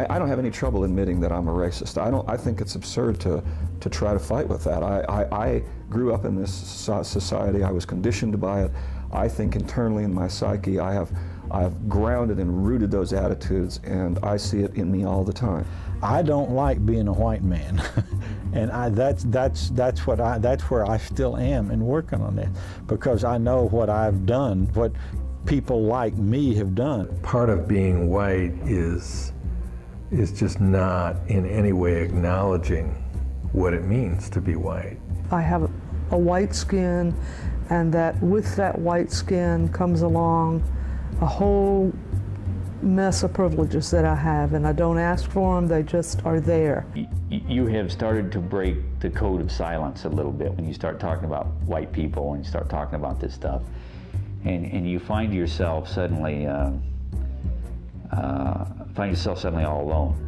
I don't have any trouble admitting that I'm a racist. I think it's absurd to try to fight with that. I grew up in this society. I was conditioned by it. I think internally in my psyche I've grounded and rooted those attitudes, and I see it in me all the time. I don't like being a white man, and that's where I still am and working on it, because I know what I've done, what people like me have done. Part of being white is just not in any way acknowledging what it means to be white. I have a white skin, and that with that white skin comes along a whole mess of privileges that I have, and I don't ask for them, they just are there. You have started to break the code of silence a little bit when you start talking about white people and you start talking about this stuff. And you find yourself suddenly all alone.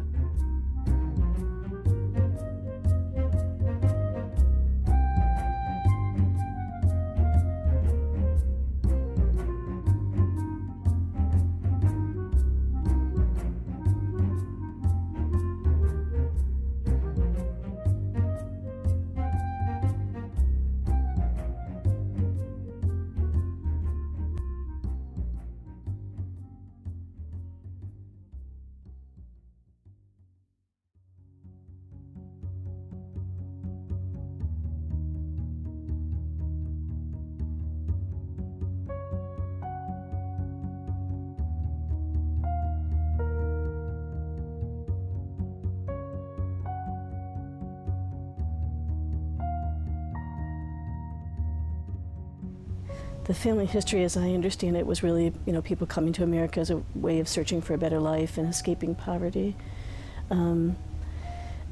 The family history, as I understand it, was really, people coming to America as a way of searching for a better life and escaping poverty. And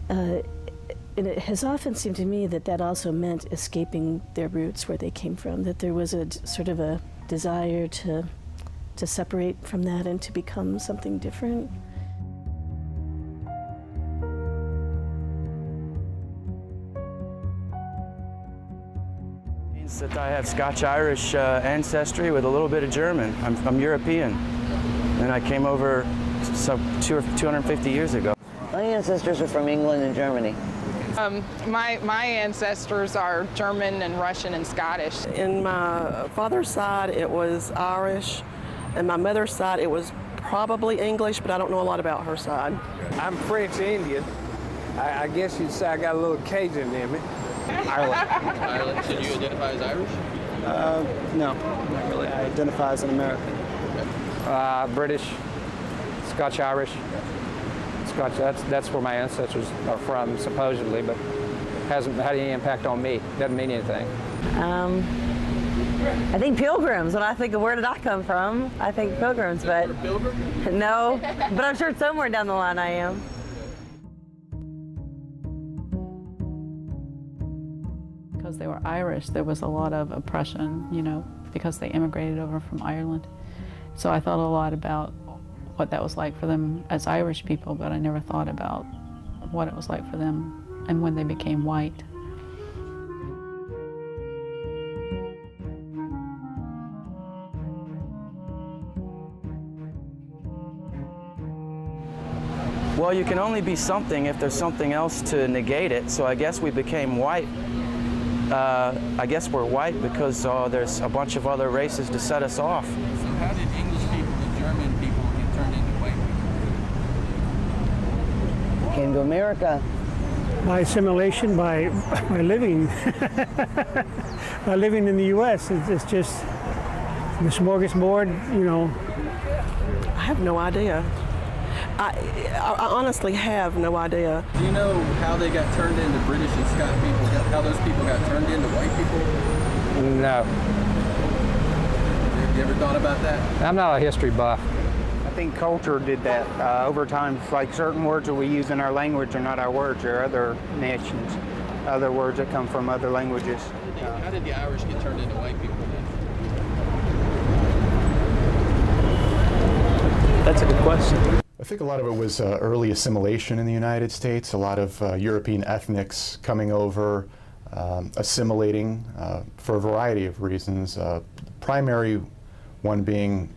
it has often seemed to me that that also meant escaping their roots, where they came from, that there was a sort of a desire to separate from that and to become something different. That I have Scotch-Irish ancestry with a little bit of German. I'm European, and I came over 250 years ago. My ancestors are from England and Germany. My ancestors are German and Russian and Scottish. In my father's side, it was Irish, and my mother's side, it was probably English, but I don't know a lot about her side. I'm French Indian. I guess you'd say I got a little Cajun in me. Ireland. Ireland. So do you identify as Irish? No, not really. I identify as an American. British, Scotch-Irish. Scotch, that's where my ancestors are from, supposedly, but hasn't had any impact on me. Doesn't mean anything. I think Pilgrims. When I think of where did I come from, I think Pilgrims, but no, but I'm sure somewhere down the line I am. Because they were Irish, there was a lot of oppression, because they immigrated over from Ireland. So I thought a lot about what that was like for them as Irish people, but I never thought about what it was like for them and when they became white. Well, you can only be something if there's something else to negate it, so I guess we became white. I guess we're white because there's a bunch of other races to set us off. So how did English people and German people get turned into white people? Came to America. By assimilation, by living. By living in the U.S. It's just the smorgasbord, I have no idea. I honestly have no idea. Do you know how they got turned into British and Scotch people? How those people got turned into white people? No. Have you ever thought about that? I'm not a history buff. I think culture did that over time. Like certain words that we use in our language are not our words, they're other nations, other words that come from other languages. How did the Irish get turned into white people then? That's a good question. I think a lot of it was early assimilation in the United States, a lot of European ethnics coming over, assimilating for a variety of reasons. The primary one being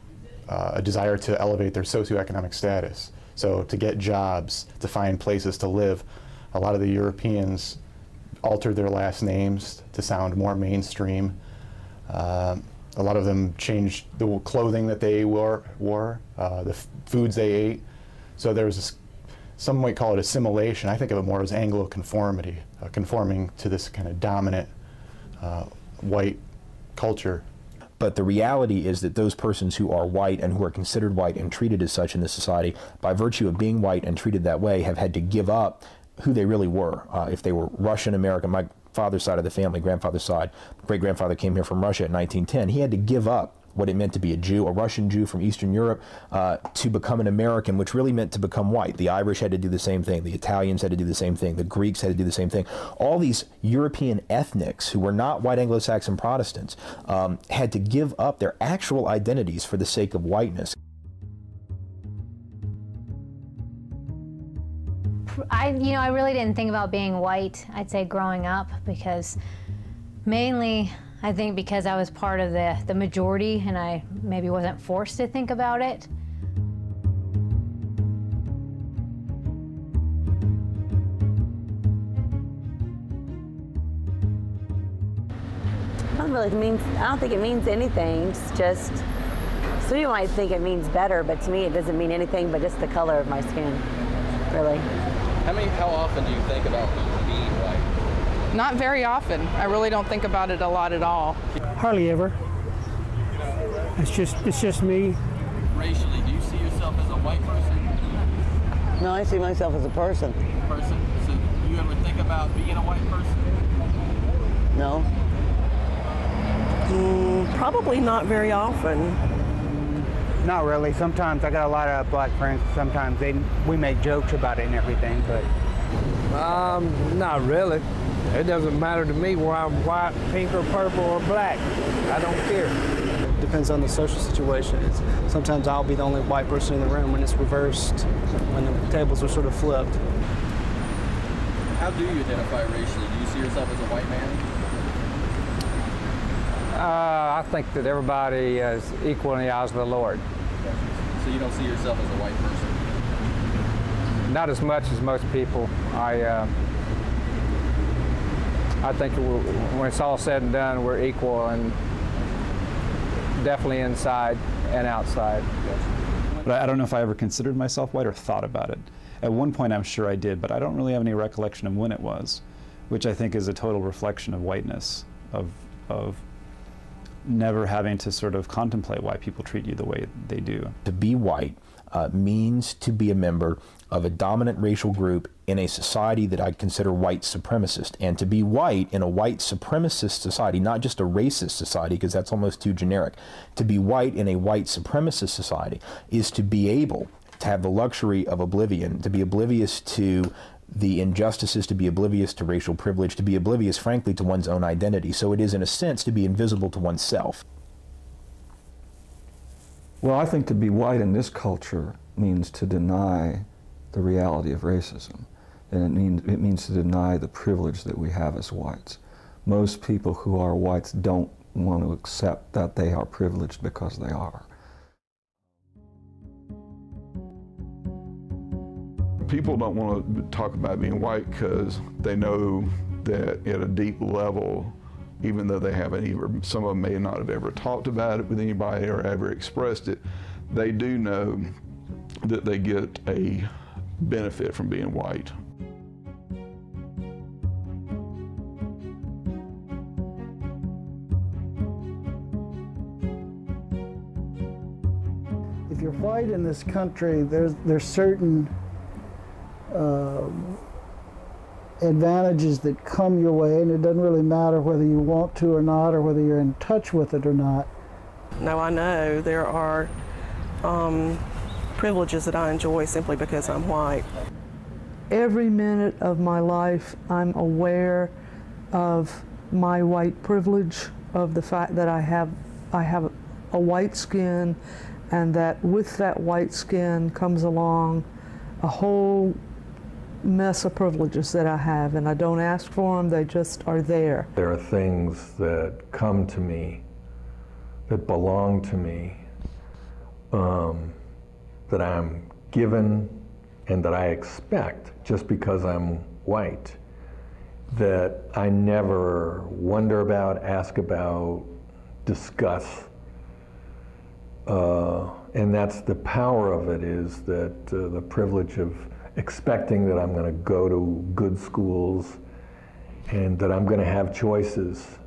a desire to elevate their socioeconomic status. So to get jobs, to find places to live, a lot of the Europeans altered their last names to sound more mainstream. A lot of them changed the clothing that they wore, the foods they ate. So there was this, some might call it assimilation. I think of it more as Anglo-conformity, conforming to this kind of dominant white culture. But the reality is that those persons who are white and who are considered white and treated as such in this society, by virtue of being white and treated that way, have had to give up who they really were. If they were Russian American, my father's side of the family, grandfather's side, great-grandfather came here from Russia in 1910. He had to give up what it meant to be a Jew, a Russian Jew from Eastern Europe, to become an American, which really meant to become white. The Irish had to do the same thing. The Italians had to do the same thing. The Greeks had to do the same thing. All these European ethnics who were not white Anglo-Saxon Protestants had to give up their actual identities for the sake of whiteness. I really didn't think about being white, I'd say, growing up, because mainly I think because I was part of the majority and I maybe wasn't forced to think about it. I don't think it means anything. It's just, some people might think it means better, but to me it doesn't mean anything but just the color of my skin, really. How often do you think about being white? Not very often. I really don't think about it a lot at all. Hardly ever. It's just me. Racially, do you see yourself as a white person? No, I see myself as a person. So do you ever think about being a white person? No. Probably not very often. Not really. Sometimes I got a lot of black friends. Sometimes we make jokes about it and everything, but not really. It doesn't matter to me whether I'm white, pink, or purple, or black. I don't care. Depends on the social situation. Sometimes I'll be the only white person in the room when it's reversed, when the tables are sort of flipped. How do you identify racially? Do you see yourself as a white man? I think that everybody is equal in the eyes of the Lord. So you don't see yourself as a white person? Not as much as most people. I think when it's all said and done, we're equal, and definitely inside and outside. But I don't know if I ever considered myself white or thought about it. At one point I'm sure I did, but I don't really have any recollection of when it was, which I think is a total reflection of whiteness, of never having to sort of contemplate why people treat you the way they do. To be white means to be a member of a dominant racial group in a society that I'd consider white supremacist. And to be white in a white supremacist society, not just a racist society, because that's almost too generic, to be white in a white supremacist society is to be able to have the luxury of oblivion, to be oblivious to the injustices, to be oblivious to racial privilege, to be oblivious, frankly, to one's own identity. So it is, in a sense, to be invisible to oneself. Well, I think to be white in this culture means to deny the reality of racism. And it means to deny the privilege that we have as whites. Most people who are whites don't want to accept that they are privileged because they are. People don't want to talk about being white because they know that at a deep level, even though they haven't even, some of them may not have ever talked about it with anybody or ever expressed it, they do know that they get a benefit from being white. If you're white in this country, there's certain advantages that come your way, and it doesn't really matter whether you want to or not, or whether you're in touch with it or not. Now I know there are privileges that I enjoy simply because I'm white. Every minute of my life, I'm aware of my white privilege, of the fact that I have a white skin, and that with that white skin comes along a whole mess of privileges that I have, and I don't ask for them, they just are there. There are things that come to me, that belong to me, that I'm given and that I expect just because I'm white, that I never wonder about, ask about, discuss. And that's the power of it, is that the privilege of expecting that I'm going to go to good schools and that I'm going to have choices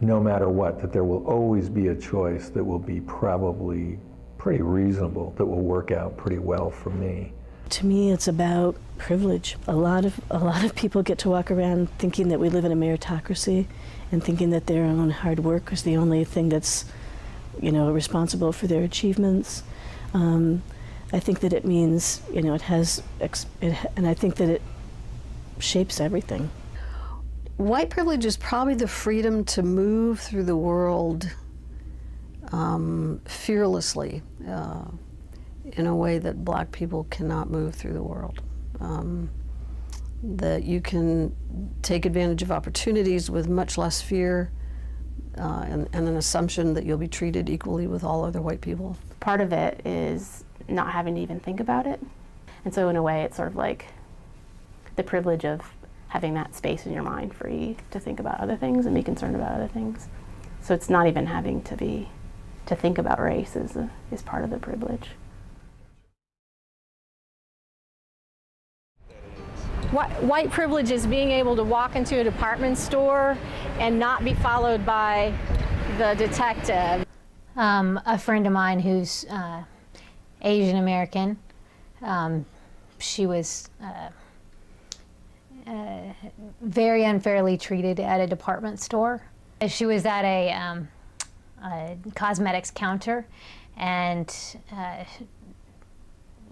no matter what, that there will always be a choice that will be probably pretty reasonable, that will work out pretty well for me. To me, it's about privilege. A lot of people get to walk around thinking that we live in a meritocracy and thinking that their own hard work is the only thing that's, responsible for their achievements. I think that it means, it has, and I think that it shapes everything. White privilege is probably the freedom to move through the world fearlessly in a way that black people cannot move through the world. That you can take advantage of opportunities with much less fear and an assumption that you'll be treated equally with all other white people. Part of it is not having to even think about it. And so in a way, it's sort of like the privilege of having that space in your mind free to think about other things and be concerned about other things. So it's not even having to think about race is part of the privilege. White privilege is being able to walk into a department store and not be followed by the detective. A friend of mine who's Asian American, she was very unfairly treated at a department store. She was at a cosmetics counter, and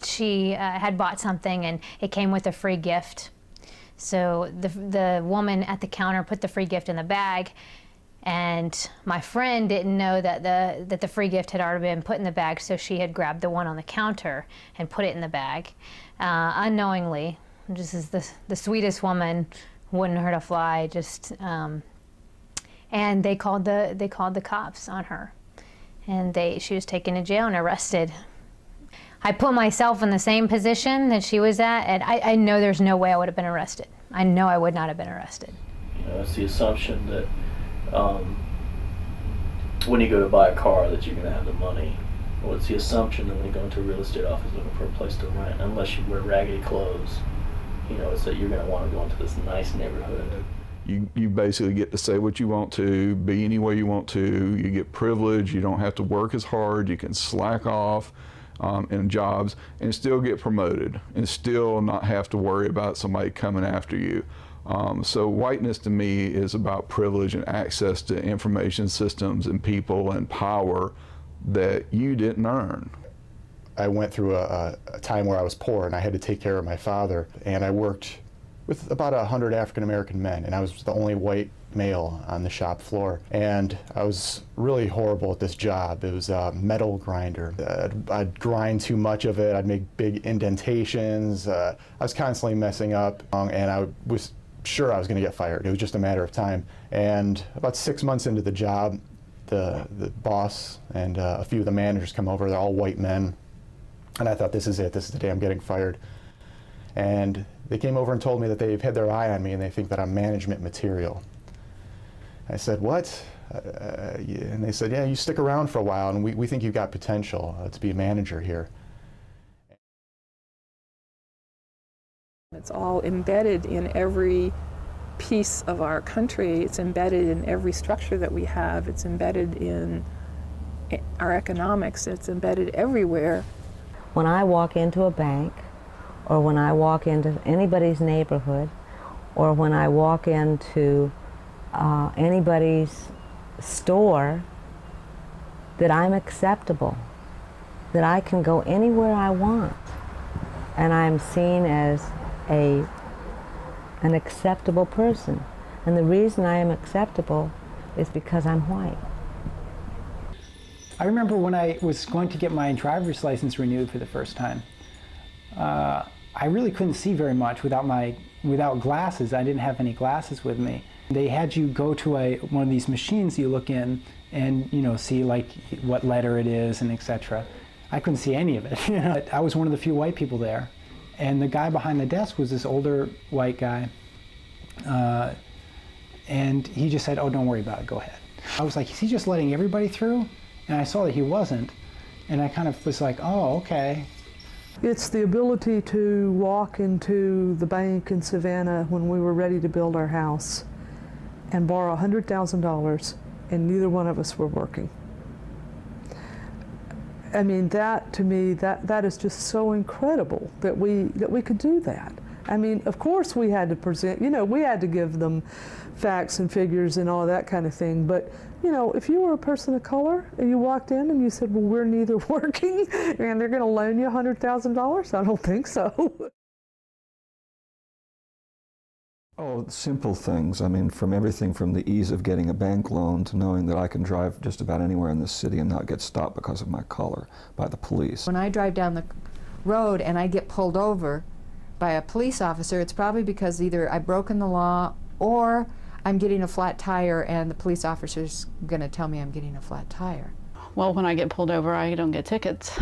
she had bought something and it came with a free gift. So the woman at the counter put the free gift in the bag, and my friend didn't know that the free gift had already been put in the bag, so she had grabbed the one on the counter and put it in the bag unknowingly. Just as the sweetest woman, wouldn't hurt a fly. Just and they called the cops on her, and she was taken to jail and arrested. I put myself in the same position that she was at, and I know there's no way I would have been arrested. I know I would not have been arrested. It's the assumption that when you go to buy a car that you're going to have the money. Well, it's the assumption that when you go into a real estate office looking for a place to rent, unless you wear raggedy clothes, it's that you're going to want to go into this nice neighborhood. You basically get to say what you want to, be any way you want to. You get privilege. You don't have to work as hard. You can slack off in jobs and still get promoted and still not have to worry about somebody coming after you. So whiteness to me is about privilege and access to information systems and people and power that you didn't earn. I went through a time where I was poor and I had to take care of my father, and I worked with about 100 African American men, and I was the only white male on the shop floor. And I was really horrible at this job. It was a metal grinder. I'd grind too much of it. I'd make big indentations. I was constantly messing up, and I was sure I was going to get fired. It was just a matter of time. And about 6 months into the job, the boss and a few of the managers come over. They're all white men. And I thought, this is it. This is the day I'm getting fired. And they came over and told me that they've had their eye on me and they think that I'm management material. I said, what? And they said, yeah, you stick around for a while and we think you've got potential to be a manager here. It's all embedded in every piece of our country. It's embedded in every structure that we have. It's embedded in our economics. It's embedded everywhere. When I walk into a bank, or when I walk into anybody's neighborhood, or when I walk into anybody's store, that I'm acceptable, that I can go anywhere I want, and I'm seen as an acceptable person. And the reason I am acceptable is because I'm white. I remember when I was going to get my driver's license renewed for the first time. I really couldn't see very much without glasses. I didn't have any glasses with me. They had you go to one of these machines you look in and see like what letter it is and etc. I couldn't see any of it. I was one of the few white people there, And the guy behind the desk was this older white guy. And he just said, "Oh, don't worry about it, go ahead." I was like, is he just letting everybody through? And I saw that he wasn't. And I kind of was like, oh, okay. It's the ability to walk into the bank in Savannah when we were ready to build our house and borrow $100,000, and neither one of us were working. I mean, that to me, that is just so incredible that we could do that. I mean, of course we had to present, you know, we had to give them facts and figures and all that kind of thing, but you know, if you were a person of color and you walked in and you said, well, we're neither working and they're going to loan you $100,000, I don't think so. Oh, simple things. I mean, from everything from the ease of getting a bank loan to knowing that I can drive just about anywhere in this city and not get stopped because of my color by the police. When I drive down the road and I get pulled over by a police officer, it's probably because either I've broken the law or I'm getting a flat tire and the police officer's going to tell me I'm getting a flat tire. Well, when I get pulled over, I don't get tickets,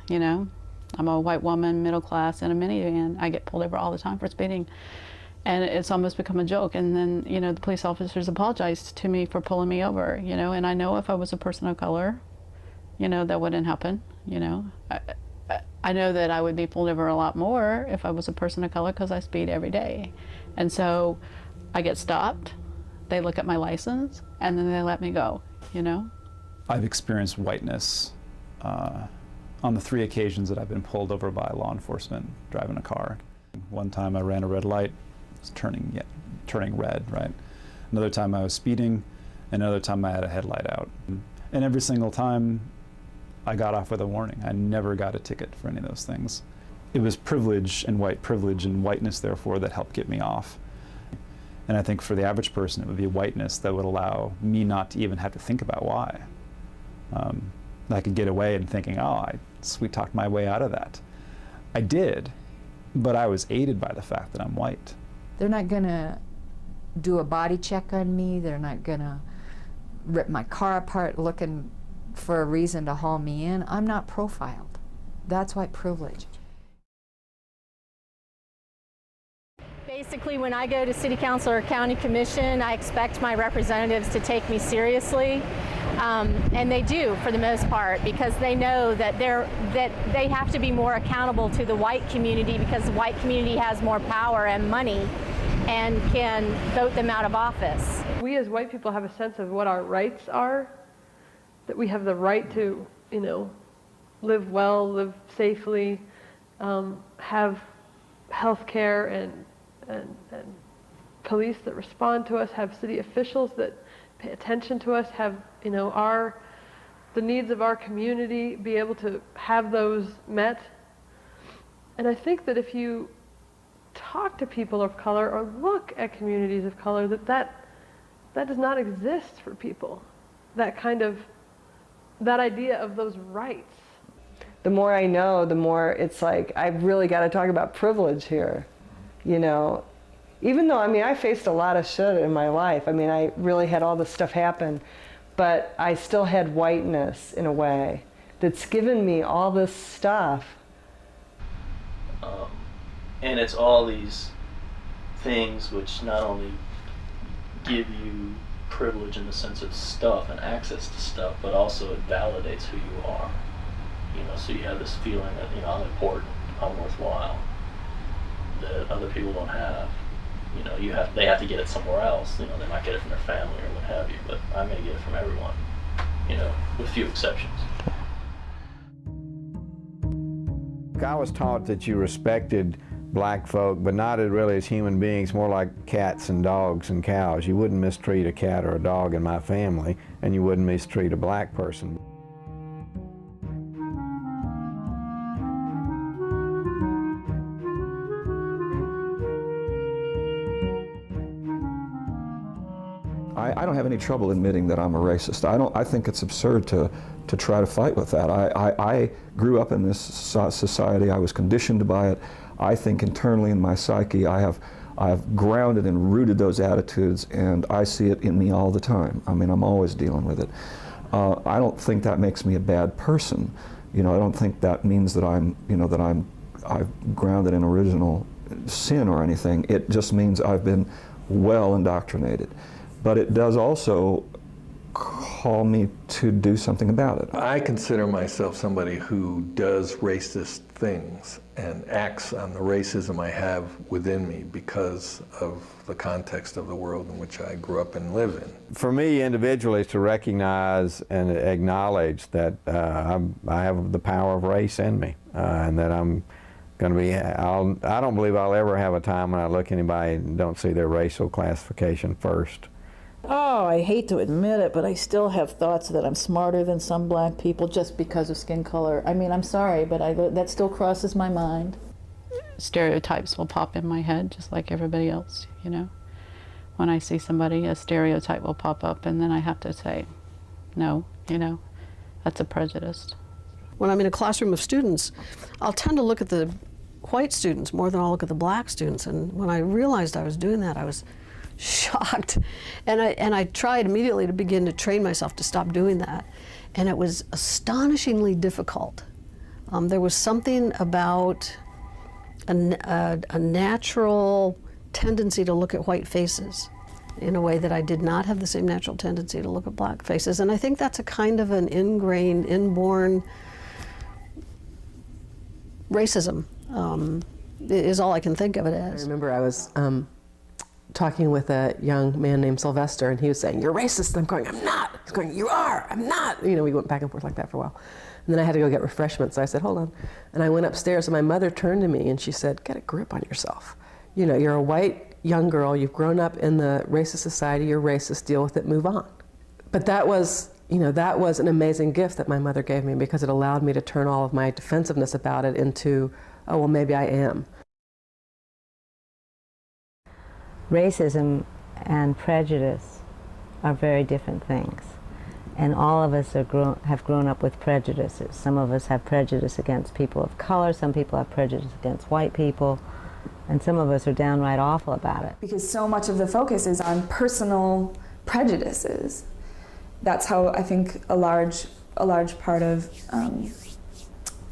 you know. I'm a white woman, middle class, in a minivan. I get pulled over all the time for speeding. And it's almost become a joke. And then, you know, the police officers apologized to me for pulling me over, you know. And I know if I was a person of color, you know, that wouldn't happen, you know. I know that I would be pulled over a lot more if I was a person of color because I speed every day. And so I get stopped, they look at my license, and then they let me go, you know. I've experienced whiteness on the 3 occasions that I've been pulled over by law enforcement driving a car. One time I ran a red light, it was turning red, right? Another time I was speeding, and another time I had a headlight out. And every single time I got off with a warning. I never got a ticket for any of those things. It was privilege and whiteness, therefore, that helped get me off. And I think for the average person, it would be whiteness that would allow me not to even have to think about why. I could get away and thinking, oh, I sweet-talked my way out of that. I did, but I was aided by the fact that I'm white. They're not going to do a body check on me. They're not going to rip my car apart looking for a reason to haul me in. I'm not profiled. That's white privilege. Basically, when I go to City Council or County Commission, I expect my representatives to take me seriously, and they do for the most part, because they know that they have to be more accountable to the white community, because the white community has more power and money and can vote them out of office. We as white people have a sense of what our rights are, that we have the right to, you know, live well, live safely, have health care and police that respond to us, have city officials that pay attention to us, have, you know, the needs of our community, be able to have those met. And I think that if you talk to people of color or look at communities of color, that does not exist for people. That idea of those rights. The more I know, the more it's like, I've really got to talk about privilege here. You know, even though, I mean, I faced a lot of shit in my life. I mean, I really had all this stuff happen, but I still had whiteness in a way that's given me all this stuff. And it's all these things which not only give you privilege in the sense of stuff and access to stuff, but also it validates who you are. You know, so you have this feeling that, you know, I'm important, I'm worthwhile, that other people don't have. You know, they have to get it somewhere else. You know, they might get it from their family or what have you, but I'm going to get it from everyone, you know, with few exceptions. I was taught that you respected black folk, but not really as human beings, more like cats and dogs and cows. You wouldn't mistreat a cat or a dog in my family, and you wouldn't mistreat a black person. I don't have any trouble admitting that I'm a racist. I think it's absurd to try to fight with that. I grew up in this society. I was conditioned by it. I think internally in my psyche I have grounded and rooted those attitudes, and I see it in me all the time. I mean, I'm always dealing with it. I don't think that makes me a bad person. You know, I don't think that means that I'm, you know, that I'm I've grounded in original sin or anything. It just means I've been well indoctrinated. But it does also call me to do something about it. I consider myself somebody who does racist things and acts on the racism I have within me because of the context of the world in which I grew up and live in. For me individually is to recognize and acknowledge that I have the power of race in me, and that I'm going to be, I don't believe I'll ever have a time when I look at anybody and don't see their racial classification first. Oh, I hate to admit it, but I still have thoughts that I'm smarter than some black people just because of skin color. I mean, I'm sorry, but that still crosses my mind. Stereotypes will pop in my head just like everybody else, you know. When I see somebody, a stereotype will pop up, and then I have to say, no, you know, that's a prejudice. When I'm in a classroom of students, I'll tend to look at the white students more than I'll look at the black students. And when I realized I was doing that, I was shocked. And I tried immediately to begin to train myself to stop doing that. And it was astonishingly difficult. There was something about a natural tendency to look at white faces in a way that I did not have the same natural tendency to look at black faces. And I think that's a kind of an ingrained, inborn racism, is all I can think of it as. I remember I was talking with a young man named Sylvester, and he was saying, "You're racist." And I'm going, "I'm not." He's going, "You are." "I'm not." You know, we went back and forth like that for a while. And then I had to go get refreshments, so I said, "Hold on." And I went upstairs, and my mother turned to me, and she said, "Get a grip on yourself. You know, you're a white young girl, you've grown up in the racist society, you're racist, deal with it, move on." But that was, you know, that was an amazing gift that my mother gave me, because it allowed me to turn all of my defensiveness about it into, oh, well, maybe I am. Racism and prejudice are very different things. And all of us have grown up with prejudices. Some of us have prejudice against people of color, some people have prejudice against white people, and some of us are downright awful about it. Because so much of the focus is on personal prejudices. That's how I think a large part of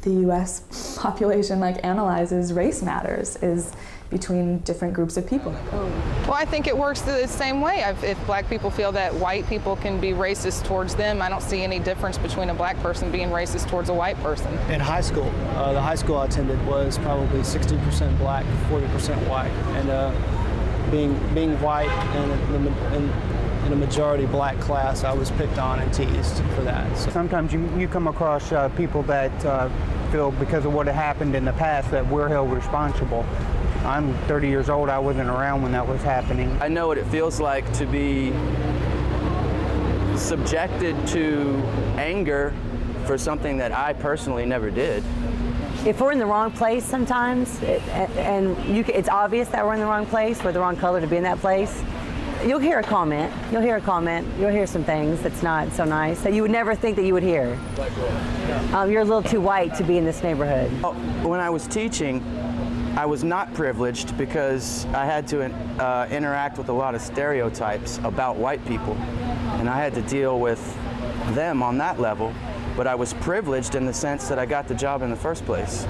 the U.S. population analyzes race matters, is between different groups of people. Well, I think it works the same way. If black people feel that white people can be racist towards them, I don't see any difference between a black person being racist towards a white person. In high school, the high school I attended was probably 60% black, 40% white, and being white and in a majority black class, I was picked on and teased for that. So. Sometimes you come across people that feel because of what had happened in the past that we're held responsible. I'm 30 years old, I wasn't around when that was happening. I know what it feels like to be subjected to anger for something that I personally never did. If we're in the wrong place sometimes, it's obvious that we're in the wrong place, we're the wrong color to be in that place, you'll hear a comment, you'll hear some things that's not so nice, that you would never think that you would hear. You're a little too white to be in this neighborhood. When I was teaching, I was not privileged because I had to interact with a lot of stereotypes about white people, and I had to deal with them on that level, but I was privileged in the sense that I got the job in the first place.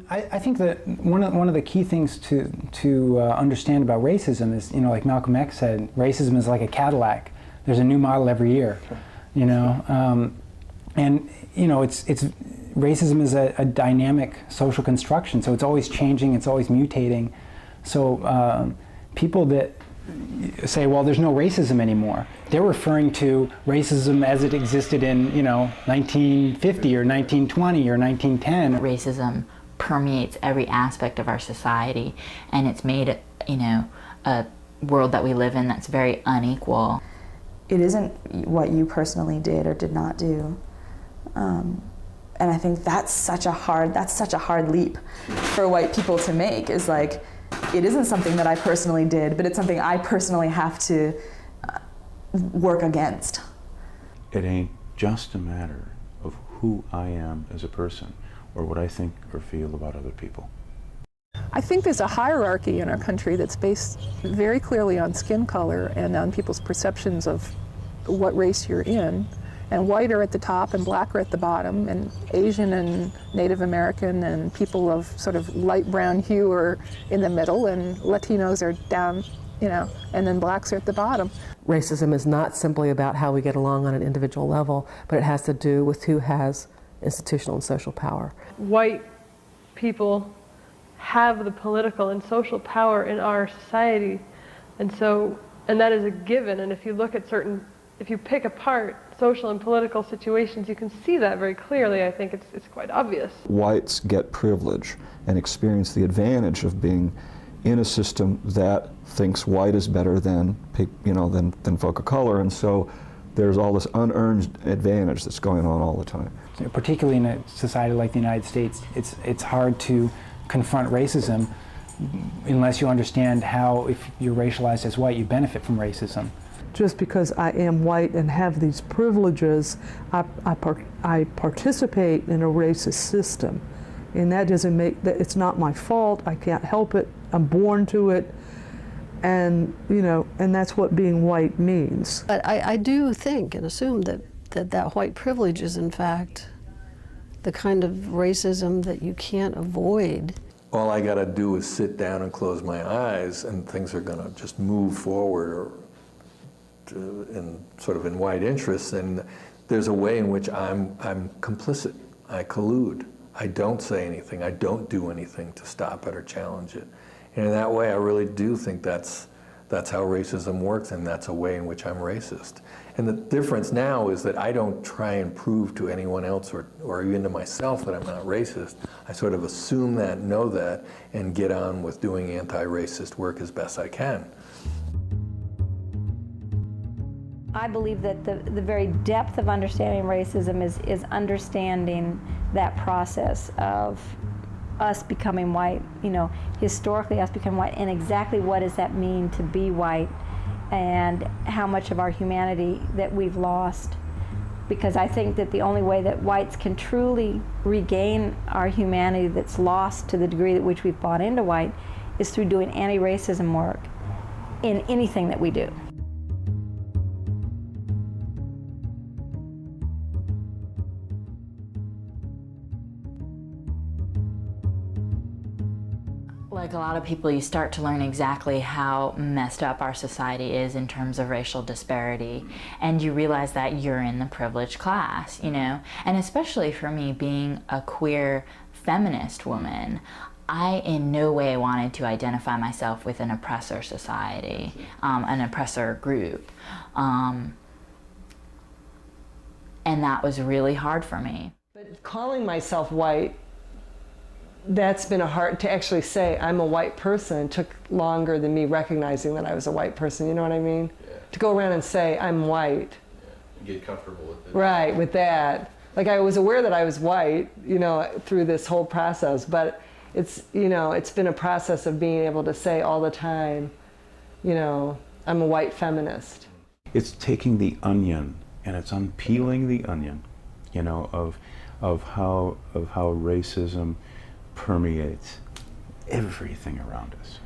I think that one of the key things to understand about racism is, you know, like Malcolm X said, racism is like a Cadillac. There's a new model every year, you know, and you know racism is a dynamic social construction, so it's always changing, it's always mutating. So people that say, well, there's no racism anymore, they're referring to racism as it existed in, you know, 1950 or 1920 or 1910. Racism permeates every aspect of our society, and it's made, you know, a world that we live in that's very unequal. It isn't what you personally did or did not do. And I think that's such a hard leap for white people to make, is like, it isn't something that I personally did, but it's something I personally have to work against. It ain't just a matter of who I am as a person or what I think or feel about other people. I think there's a hierarchy in our country that's based very clearly on skin color and on people's perceptions of what race you're in. And white are at the top and black are at the bottom, and Asian and Native American and people of sort of light brown hue are in the middle, and Latinos are down, you know, and then blacks are at the bottom. Racism is not simply about how we get along on an individual level, but it has to do with who has institutional and social power. White people have the political and social power in our society, and that is a given. And if you look at if you pick apart social and political situations, you can see that very clearly. I think it's quite obvious. Whites get privilege and experience the advantage of being in a system that thinks white is better than, you know, than folk of color, and so there's all this unearned advantage that's going on all the time. Particularly in a society like the United States, it's hard to confront racism unless you understand how, if you're racialized as white, you benefit from racism. Just because I am white and have these privileges, I participate in a racist system. And that doesn't make, it's not my fault, I can't help it, I'm born to it, and, you know, and that's what being white means. But I do think and assume that white privilege is in fact the kind of racism that you can't avoid. All I gotta do is sit down and close my eyes and things are gonna just move forward in white interests, and there's a way in which I'm complicit, I collude. I don't say anything, I don't do anything to stop it or challenge it. And in that way, I really do think that's how racism works, and that's a way in which I'm racist. And the difference now is that I don't try and prove to anyone else or even to myself that I'm not racist. I sort of assume that, know that, and get on with doing anti-racist work as best I can. I believe that the very depth of understanding racism is understanding that process of us becoming white, you know, historically us becoming white, and exactly what does that mean to be white, and how much of our humanity that we've lost. Because I think that the only way that whites can truly regain our humanity that's lost to the degree at which we've bought into white is through doing anti-racism work in anything that we do. Like a lot of people, you start to learn exactly how messed up our society is in terms of racial disparity, and you realize that you're in the privileged class, you know? And especially for me, being a queer feminist woman, I in no way wanted to identify myself with an oppressor society, an oppressor group. And that was really hard for me. But calling myself white, that's been hard to actually say I'm a white person. It took longer than me recognizing that I was a white person, you know what I mean? Yeah. To go around and say I'm white. Yeah. Get comfortable with it. Right, with that. Like I was aware that I was white, you know, through this whole process, but it's, you know, it's been a process of being able to say all the time, you know, I'm a white feminist. It's taking the onion and it's unpeeling the onion, you know, of how racism permeates everything around us.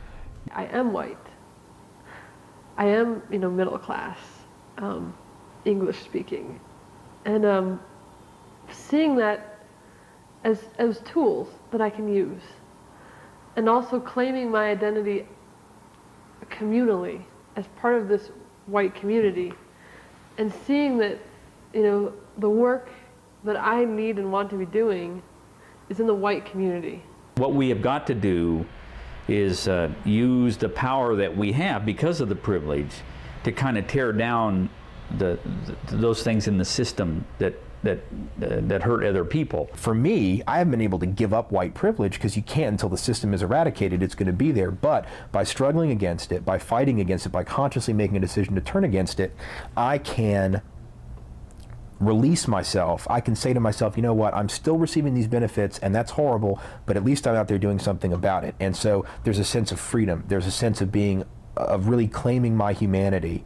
I am white. I am, you know, middle class, English speaking, and seeing that as tools that I can use, and also claiming my identity communally as part of this white community, and seeing that, you know, the work that I need and want to be doing is in the white community. What we have got to do is use the power that we have because of the privilege to kind of tear down those things in the system that hurt other people. For me, I haven't been able to give up white privilege because you can't until the system is eradicated. It's going to be there. But by struggling against it, by fighting against it, by consciously making a decision to turn against it, I can release myself. I can say to myself, you know what, I'm still receiving these benefits and that's horrible, but at least I'm out there doing something about it. And so there's a sense of freedom. There's a sense of being, of really claiming my humanity.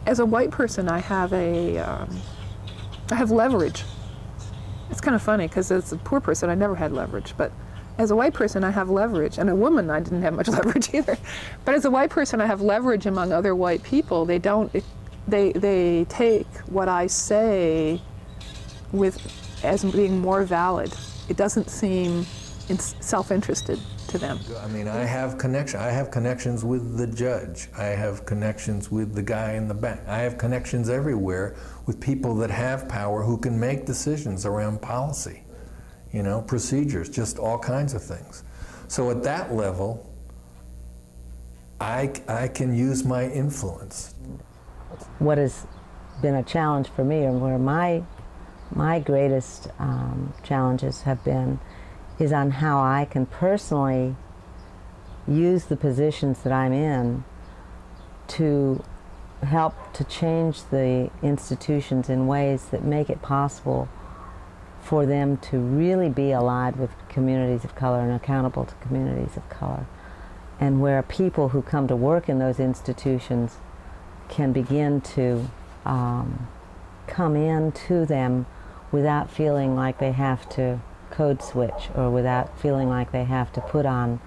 As a white person, I have leverage. It's kind of funny because as a poor person, I never had leverage, but as a white person, I have leverage. And a woman, I didn't have much leverage either. But as a white person, I have leverage among other white people. They take what I say as being more valid. It doesn't seem self-interested to them. I mean, I have connections with the judge. I have connections with the guy in the back. I have connections everywhere with people that have power who can make decisions around policy, you know, procedures, just all kinds of things. So at that level, I can use my influence. What has been a challenge for me, and where my greatest challenges have been, is on how I can personally use the positions that I'm in to help to change the institutions in ways that make it possible for them to really be allied with communities of color and accountable to communities of color, and where people who come to work in those institutions can begin to come into them without feeling like they have to code switch, or without feeling like they have to put on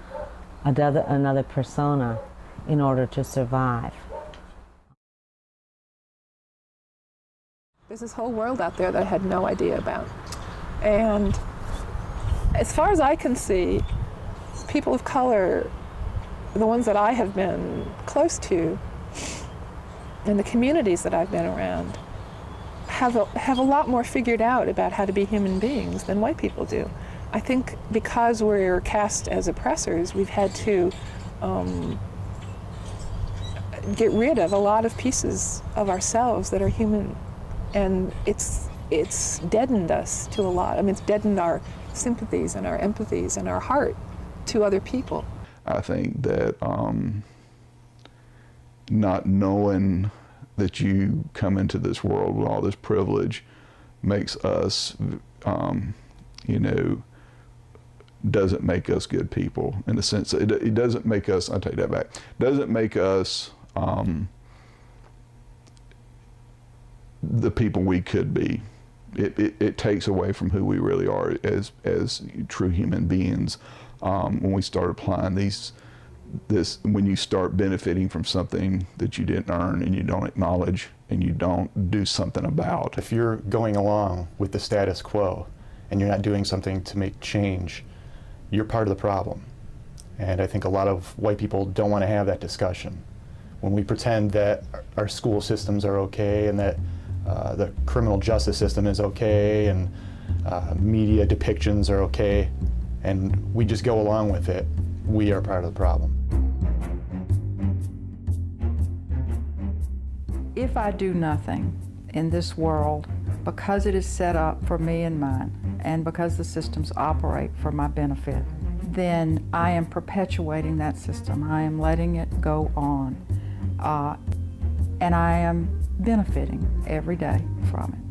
another persona in order to survive. There's this whole world out there that I had no idea about. And as far as I can see, people of color, the ones that I have been close to, and the communities that I've been around, have a lot more figured out about how to be human beings than white people do. I think because we're cast as oppressors, we've had to get rid of a lot of pieces of ourselves that are human, and it's deadened us to a lot. I mean, it's deadened our sympathies and our empathies and our heart to other people. I think that not knowing that you come into this world with all this privilege makes us, you know, doesn't make us good people, in the sense that it doesn't make us, I'll take that back, doesn't make us the people we could be. It takes away from who we really are as true human beings when we start applying when you start benefiting from something that you didn't earn and you don't acknowledge and you don't do something about. If you're going along with the status quo and you're not doing something to make change, you're part of the problem. And I think a lot of white people don't want to have that discussion. When we pretend that our school systems are okay and that the criminal justice system is okay and media depictions are okay, and we just go along with it, we are part of the problem. If I do nothing in this world, because it is set up for me and mine, and because the systems operate for my benefit, then I am perpetuating that system. I am letting it go on. And I am benefiting every day from it.